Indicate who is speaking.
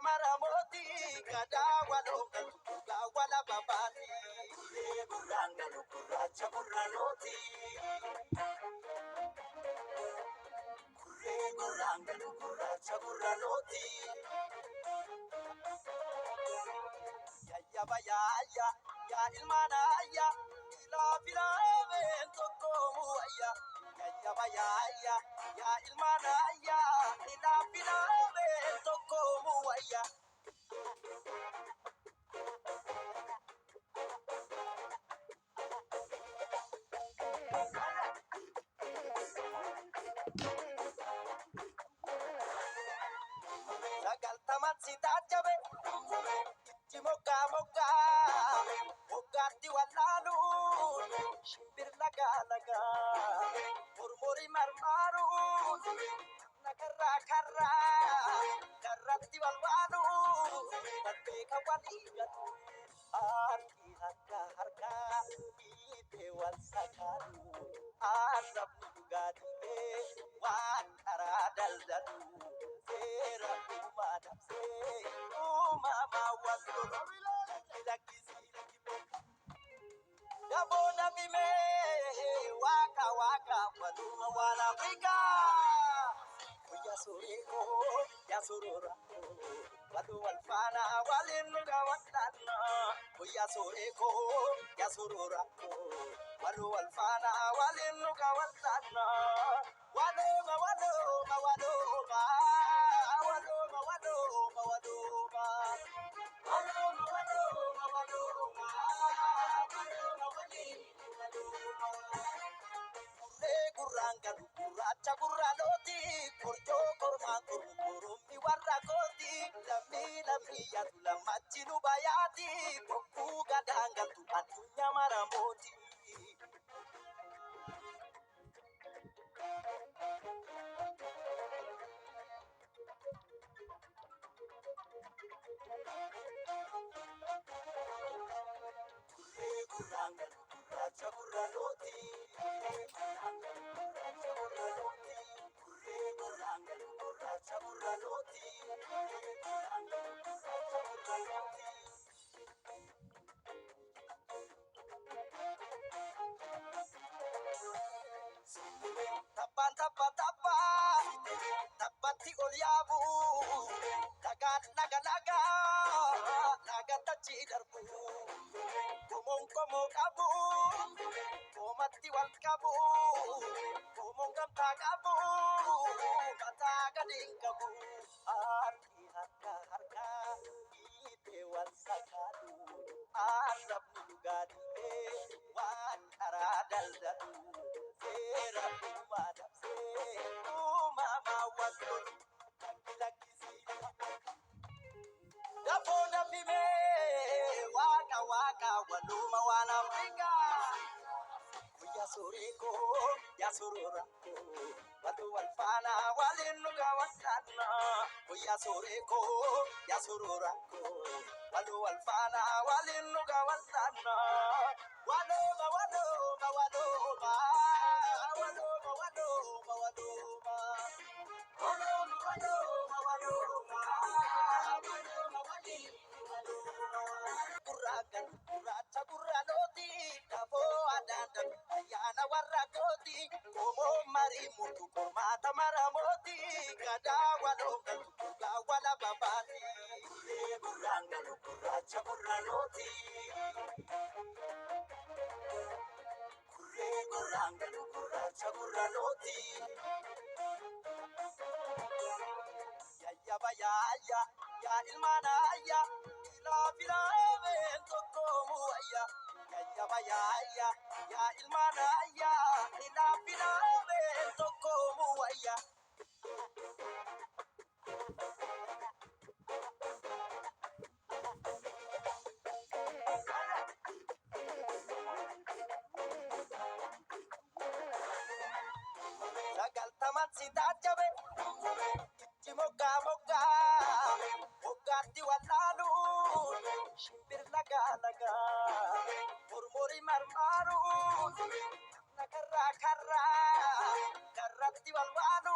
Speaker 1: maramoti kada wala babati guranga guracha guraloti guranga guracha guraloti ya ilmana ila fila evento como ya ilmana ila fila evento como sagal taman sita jabe moga moga mogati walalu shimbir laga murmuri marmaru nakarra karratti walwalu batte kawaligat arki harka ite wal sakaru asab gadi wan aradal sera madapse mama walu Gabona bime waka waduma wala Afrika Kuya suriko ya surura Wadu walfana walinuga watana Kuya suriko ya surura Wadu walfana walinuga watana Waduma waduma waduma Waduma waduma waduma Waduma waduma waduma Guranga guracha guraloti korjo korma kurumbi warra koti lammi ya tulamachinu bayati koku gadanga tu adunya maramoti Guranga guracha guraloti Tapati oliabu naga tachi darbu komong kabu komati wal kabu komong gamta kabu mata gading kabu arti harka ite wal sakaru asab gadi wan aradal dadu sera madapse mama walu Gabona bime waka waduma wana Afrika Kuya suriko ya surura Wadu walfana walinuga watana Kuya suriko ya surura Wadu walfana walinuga watana Waduma waduma waduma Waduma waduma waduma Waduma waduma waduma Guragan guracha guraloti kabo adandan ayana warrakoti komo mari mutu mata maramoti kada wala babati guranga guracha guraloti guranga guracha guraloti ya ilmana ila fila evento como ya ilmana ila fila evento como sagal taman sita jabe moga mogati walalu shimbir laga murmuri marmaru nakarra karratti walwalu